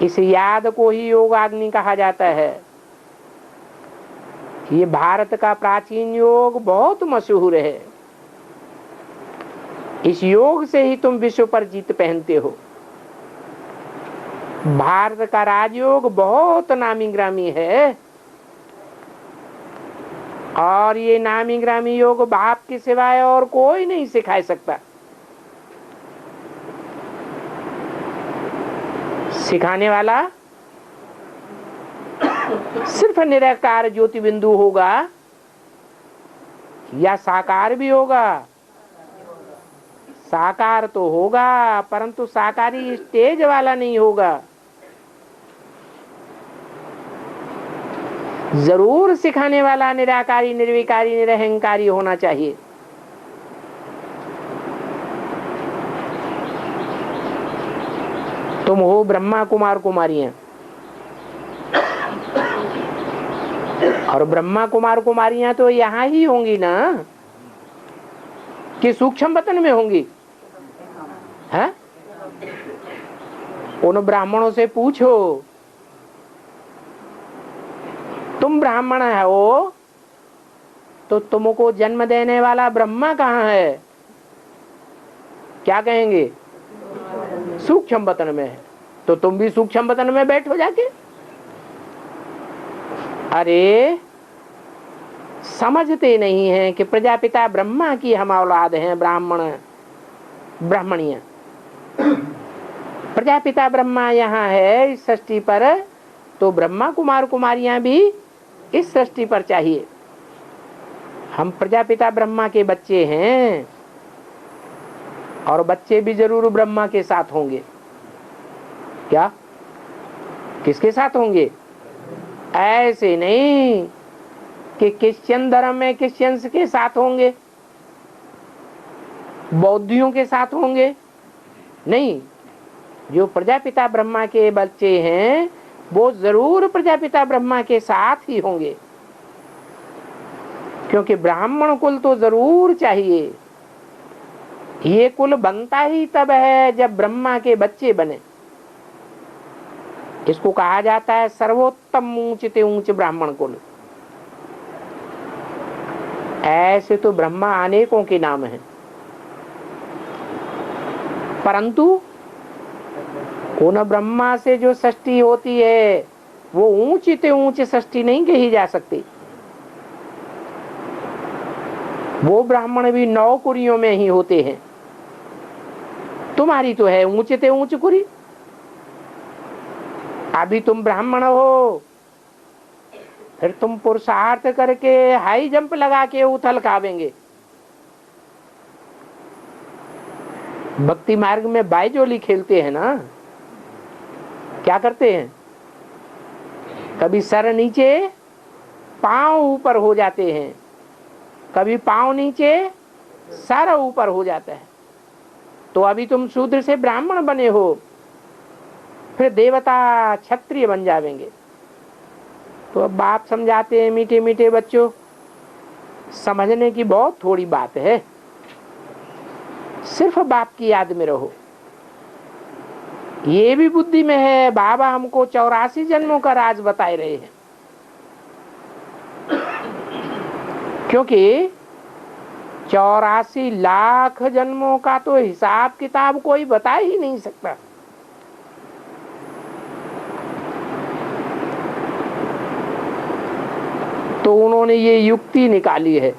इस याद को ही योगाग्नि कहा जाता है। ये भारत का प्राचीन योग बहुत मशहूर है। इस योग से ही तुम विश्व पर जीत पहनते हो। भारत का राजयोग बहुत नामी ग्रामी है और ये नामी ग्रामी योग बाप के सिवाय और कोई नहीं सिखा सकता। सिखाने वाला सिर्फ निराकार ज्योति बिंदु होगा या साकार भी होगा? साकार तो होगा परंतु साकारी स्टेज वाला नहीं होगा। जरूर सिखाने वाला निराकारी, निर्विकारी, निरहंकारी होना चाहिए। तुम हो ब्रह्मा कुमार कुमारियां और ब्रह्मा कुमार कुमारियां तो यहाँ ही होंगी ना कि सूक्ष्म वतन में होंगी? है? उन ब्राह्मणों से पूछो, तुम ब्राह्मण हो तो तुमको जन्म देने वाला ब्रह्मा कहाँ है? क्या कहेंगे? सूक्ष्म वतन में है। तो तुम भी सूक्ष्म वतन में बैठो जाके। अरे समझते नहीं हैं कि प्रजापिता ब्रह्मा की हम औलाद हैं, ब्राह्मण ब्राह्मणियां। प्रजापिता ब्रह्मा यहाँ है इस सृष्टि पर, तो ब्रह्मा कुमार कुमारियां भी इस सृष्टि पर चाहिए। हम प्रजापिता ब्रह्मा के बच्चे हैं और बच्चे भी जरूर ब्रह्मा के साथ होंगे। क्या? किसके साथ होंगे? ऐसे नहीं कि क्रिश्चियन धर्म में क्रिश्चियंस के साथ होंगे, बौद्धियों के साथ होंगे, नहीं। जो प्रजापिता ब्रह्मा के बच्चे हैं वो जरूर प्रजापिता ब्रह्मा के साथ ही होंगे, क्योंकि ब्राह्मण कुल तो जरूर चाहिए। ये कुल बनता ही तब है जब ब्रह्मा के बच्चे बने। इसको कहा जाता है सर्वोत्तम ऊंचते ऊंच ब्राह्मण कुल। ऐसे तो ब्रह्मा अनेकों के नाम हैं, परंतु उन ब्रह्मा से जो सृष्टि होती है वो ऊंचते ऊंच सृष्टि नहीं कही जा सकती। वो ब्राह्मण भी 9 कुरियों में ही होते हैं। तुम्हारी तो है ऊंचते ऊंच कुरी। अभी तुम ब्राह्मण हो, फिर तुम पुरुषार्थ करके हाई जंप लगा के उथल कावेंगे। भक्ति मार्ग में बाईजोली खेलते हैं ना, क्या करते हैं? कभी सर नीचे पांव ऊपर हो जाते हैं, कभी पांव नीचे सर ऊपर हो जाता है। तो अभी तुम शूद्र से ब्राह्मण बने हो, फिर देवता क्षत्रिय बन जाएंगे। तो अब बाप समझाते हैं, मीठे मीठे बच्चों, समझने की बहुत थोड़ी बात है, सिर्फ बाप की याद में रहो। ये भी बुद्धि में है, बाबा हमको 84 जन्मों का राज बताए रहे हैं, क्योंकि 84 लाख जन्मों का तो हिसाब किताब कोई बता ही नहीं सकता। तो उन्होंने ये युक्ति निकाली है,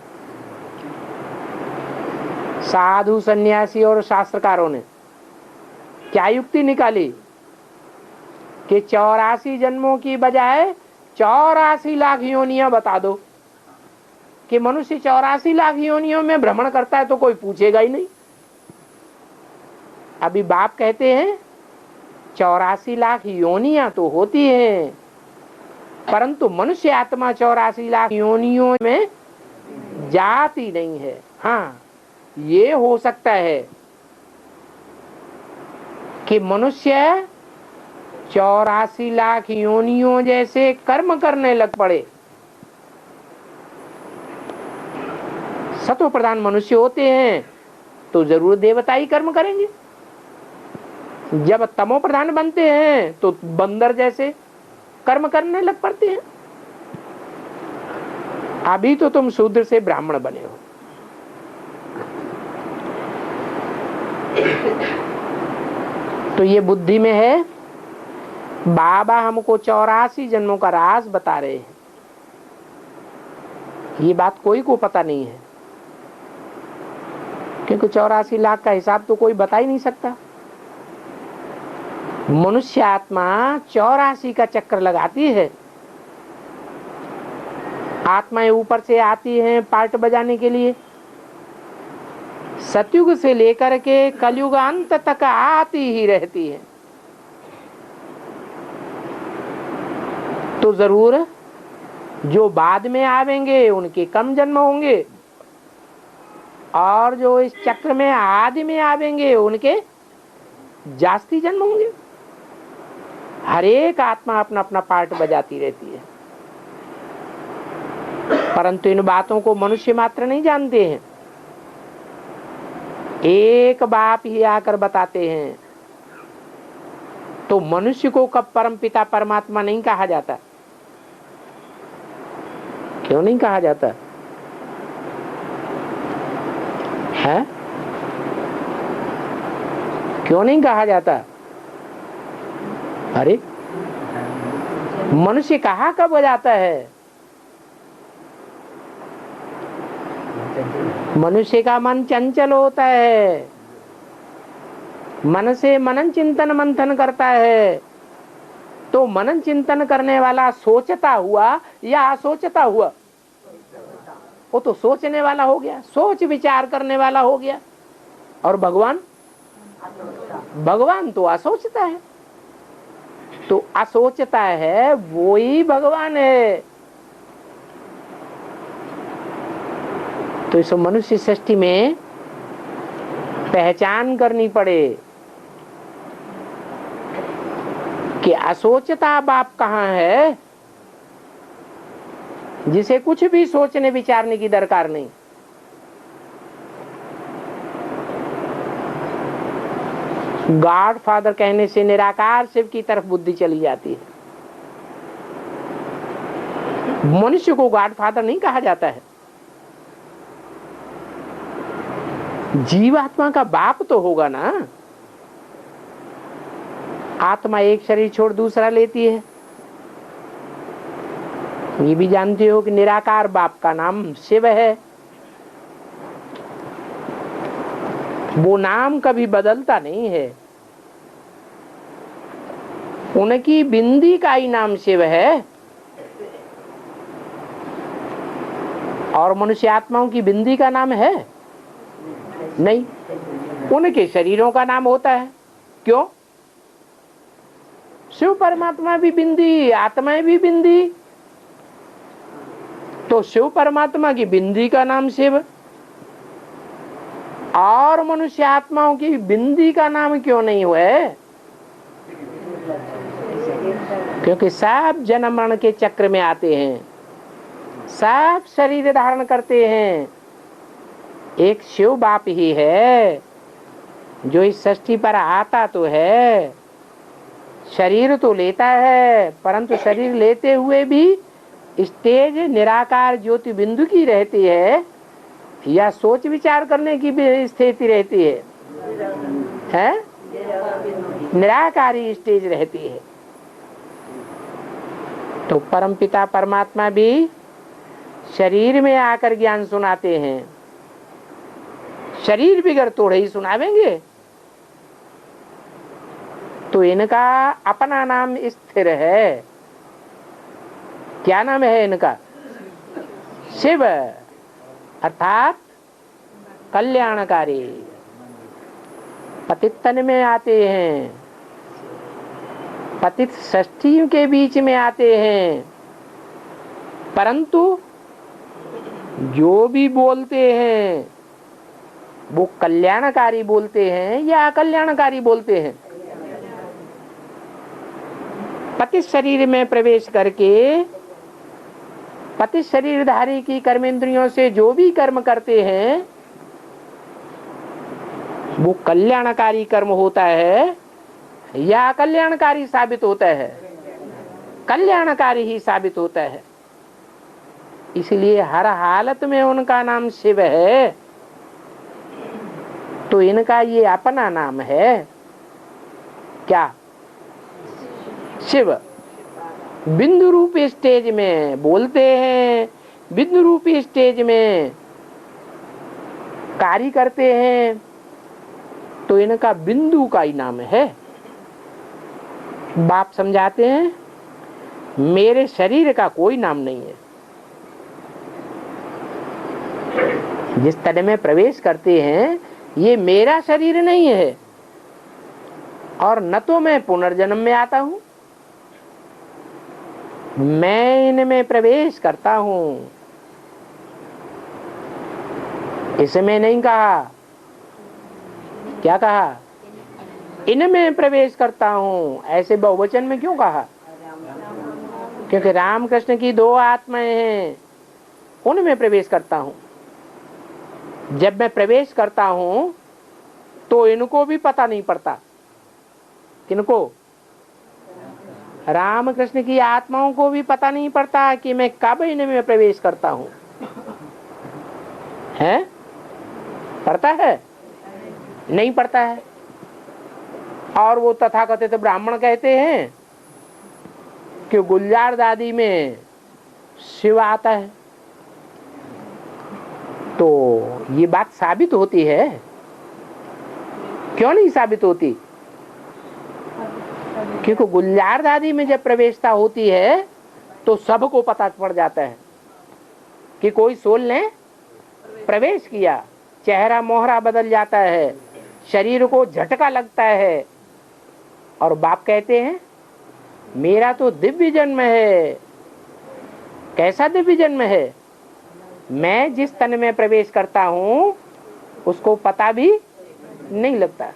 साधु सन्यासी और शास्त्रकारों ने क्या युक्ति निकाली कि 84 जन्मों की बजाय 84 लाख योनियां बता दो, कि मनुष्य 84 लाख योनियों में भ्रमण करता है तो कोई पूछेगा ही नहीं। अभी बाप कहते हैं 84 लाख योनियां तो होती हैं, परंतु मनुष्य आत्मा 84 लाख योनियों में जाती नहीं है। हाँ, ये हो सकता है कि मनुष्य 84 लाख योनियों जैसे कर्म करने लग पड़े। सत्व प्रधान मनुष्य होते हैं तो जरूर देवता ही कर्म करेंगे, जब तमो प्रधान बनते हैं तो बंदर जैसे कर्म करने लग पड़ते हैं। अभी तो तुम शूद्र से ब्राह्मण बने हो, तो ये बुद्धि में है। बाबा हमको 84 जन्मों का राज बता रहे हैं, ये बात कोई को पता नहीं है, क्योंकि 84 लाख का हिसाब तो कोई बता ही नहीं सकता। मनुष्य आत्मा 84 का चक्कर लगाती है। आत्माएं ऊपर से आती हैं पार्ट बजाने के लिए, सतयुग से लेकर के कलयुग अंत तक आती ही रहती है। तो जरूर जो बाद में आवेंगे उनके कम जन्म होंगे, और जो इस चक्र में आदि में आवेंगे उनके जास्ती जन्म होंगे। हर एक आत्मा अपना अपना पार्ट बजाती रहती है, परंतु इन बातों को मनुष्य मात्र नहीं जानते हैं। एक बाप ही आकर बताते हैं। तो मनुष्य को कब परम पिता परमात्मा नहीं कहा जाता? क्यों नहीं कहा जाता है? क्यों नहीं कहा जाता? अरे मनुष्य कहा कब जाता है? मनुष्य का मन चंचल होता है, मन से मनन चिंतन मंथन करता है। तो मनन चिंतन करने वाला सोचता हुआ या असोचता हुआ? वो तो सोचने वाला हो गया, सोच विचार करने वाला हो गया। और भगवान, भगवान तो असोचता है। तो असोचता है वो ही भगवान है। तो इस मनुष्य सृष्टि में पहचान करनी पड़े कि असोचता बाप कहाँ है, जिसे कुछ भी सोचने विचारने की दरकार नहीं। गॉड फादर कहने से निराकार शिव की तरफ बुद्धि चली जाती है। मनुष्य को गॉड फादर नहीं कहा जाता है। जीवात्मा का बाप तो होगा ना। आत्मा एक शरीर छोड़ दूसरा लेती है। ये भी जानते हो कि निराकार बाप का नाम शिव है। वो नाम कभी बदलता नहीं है। उनकी बिंदी का ही नाम शिव है। और मनुष्य आत्माओं की बिंदी का नाम है नहीं। उनके शरीरों का नाम होता है। क्यों? शिव परमात्मा भी बिंदी, आत्माएं भी बिंदी। तो शिव परमात्मा की बिंदी का नाम शिव, और मनुष्य आत्माओं की बिंदी का नाम क्यों नहीं हुआ है? क्योंकि सब जन्म मरण के चक्र में आते हैं, सब शरीर धारण करते हैं। एक शिव बाप ही है जो इस सृष्टि पर आता तो है, शरीर तो लेता है, परंतु शरीर लेते हुए भी स्टेज निराकार ज्योति बिंदु की रहती है या सोच विचार करने की भी स्थिति रहती है? निराकारी स्टेज रहती है। तो परमपिता परमात्मा भी शरीर में आकर ज्ञान सुनाते हैं। शरीर बिगड़ तोड़े ही सुनावेंगे। तो इनका अपना नाम स्थिर है। क्या नाम है इनका? शिव, अर्थात कल्याणकारी। पतित तन में आते हैं, पतित षष्ठी के बीच में आते हैं, परंतु जो भी बोलते हैं वो कल्याणकारी बोलते हैं या अकल्याणकारी बोलते हैं? पतित शरीर में प्रवेश करके पतित शरीरधारी की कर्मेंद्रियों से जो भी कर्म करते हैं वो कल्याणकारी कर्म होता है या अकल्याणकारी साबित होता है? कल्याणकारी ही साबित होता है। इसलिए हर हालत में उनका नाम शिव है। तो इनका ये अपना नाम है। क्या? शिव। बिंदु रूपी स्टेज में बोलते हैं, बिंदु रूपी स्टेज में कार्य करते हैं, तो इनका बिंदु का ही नाम है। बाप समझाते हैं मेरे शरीर का कोई नाम नहीं है। जिस तन में प्रवेश करते हैं ये मेरा शरीर नहीं है, और न तो मैं पुनर्जन्म में आता हूं, मैं इनमें प्रवेश करता हूं। इसमें नहीं कहा, क्या कहा? इनमें प्रवेश करता हूं। ऐसे बहुवचन में क्यों कहा? क्योंकि राम कृष्ण की दो आत्माएं हैं, उनमें प्रवेश करता हूं। जब मैं प्रवेश करता हूं तो इनको भी पता नहीं पड़ता। किनको? राम कृष्ण की आत्माओं को भी पता नहीं पड़ता कि मैं कब इनमें प्रवेश करता हूं। है? पड़ता है? नहीं पड़ता है। और वो तथाकथित ब्राह्मण कहते हैं कि गुलजार दादी में शिव आता है। तो ये बात साबित होती है? क्यों नहीं साबित होती? क्योंकि गुलजार दादी में जब प्रवेशता होती है तो सबको पता पड़ जाता है कि कोई सोल ने प्रवेश किया। चेहरा मोहरा बदल जाता है, शरीर को झटका लगता है, और बाप कहते हैं मेरा तो दिव्य जन्म है। कैसा दिव्य जन्म है? मैं जिस तन में प्रवेश करता हूं उसको पता भी नहीं लगता,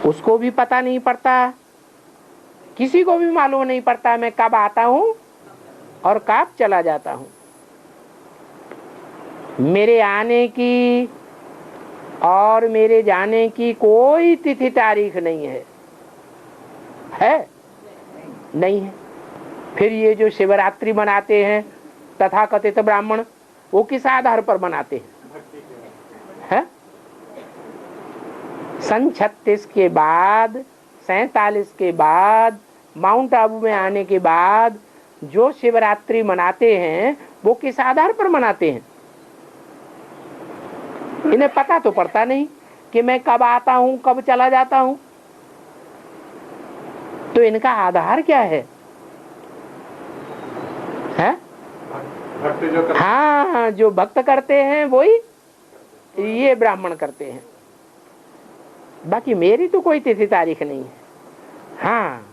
उसको भी पता नहीं पड़ता, किसी को भी मालूम नहीं पड़ता मैं कब आता हूं और कब चला जाता हूं। मेरे आने की और मेरे जाने की कोई तिथि तारीख नहीं है। है? नहीं है। फिर ये जो शिवरात्रि मनाते हैं तथाकथित ब्राह्मण, वो किस आधार पर मनाते हैं? सन 36 के बाद, 47 के बाद, माउंट आबू में आने के बाद जो शिवरात्रि मनाते हैं वो किस आधार पर मनाते हैं? इन्हें पता तो पड़ता नहीं कि मैं कब आता हूं कब चला जाता हूं। तो इनका आधार क्या है? है? हाँ, जो भक्त करते हैं वही ये ब्राह्मण करते हैं। बाकी मेरी तो कोई तिथि तारीख नहीं है। हाँ,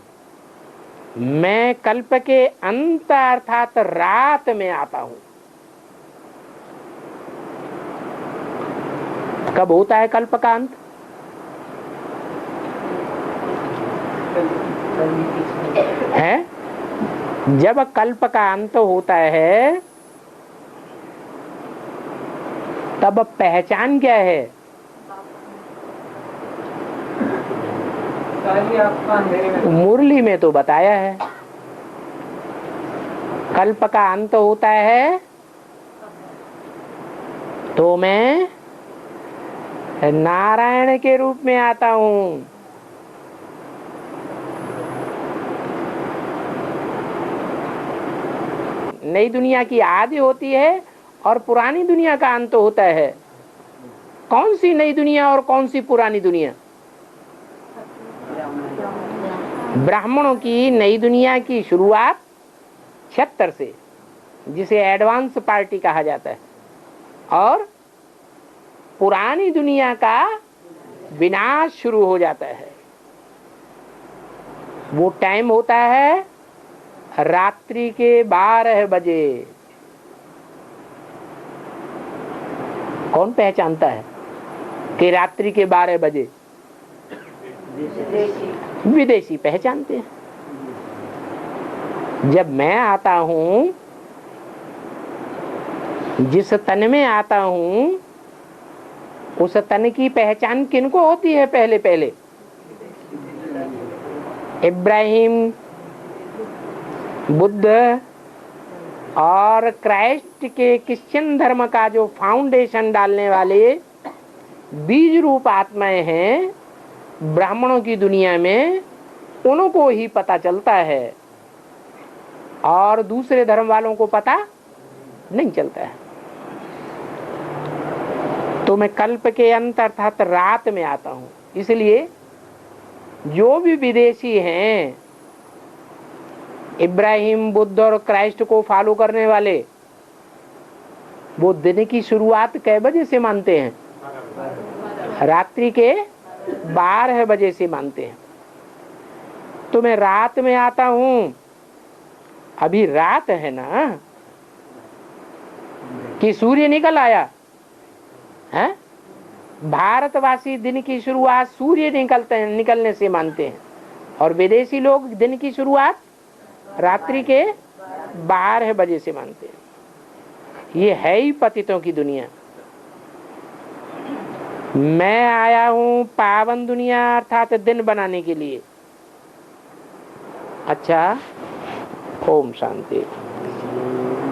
मैं कल्प के अंत अर्थात रात में आता हूं। कब होता है कल्प का अंत? है? जब कल्प का अंत होता है तब पहचान क्या है? मुरली में तो बताया है, कल्प का अंत होता है तो मैं नारायण के रूप में आता हूं। नई दुनिया की आदि होती है और पुरानी दुनिया का अंत होता है। कौन सी नई दुनिया और कौन सी पुरानी दुनिया? ब्राह्मणों की नई दुनिया की शुरुआत 76 से, जिसे एडवांस पार्टी कहा जाता है, और पुरानी दुनिया का विनाश शुरू हो जाता है। वो टाइम होता है रात्रि के 12 बजे। कौन पहचानता है कि रात्रि के 12 बजे? विदेशी पहचानते हैं। जब मैं आता हूं, जिस तन में आता हूं, उस तन की पहचान किनको होती है? पहले पहले इब्राहिम, बुद्ध और क्राइस्ट के क्रिश्चियन धर्म का जो फाउंडेशन डालने वाले बीज रूप आत्माएं हैं ब्राह्मणों की दुनिया में, उनको ही पता चलता है और दूसरे धर्म वालों को पता नहीं चलता है। तो मैं कल्प के अंत अर्थात रात में आता हूं। इसलिए जो भी विदेशी हैं, इब्राहिम, बुद्ध और क्राइस्ट को फॉलो करने वाले, वो दिन की शुरुआत कै बजे से मानते हैं? रात्रि के 12 बजे से मानते हैं। तो मैं रात में आता हूं। अभी रात है ना, कि सूर्य निकल आया है? भारतवासी दिन की शुरुआत सूर्य निकलने से मानते हैं, और विदेशी लोग दिन की शुरुआत रात्रि के 12 बजे से मानते हैं। ये है ही पतितों की दुनिया। मैं आया हूं पावन दुनिया अर्थात दिन बनाने के लिए। अच्छा, ओम शांति।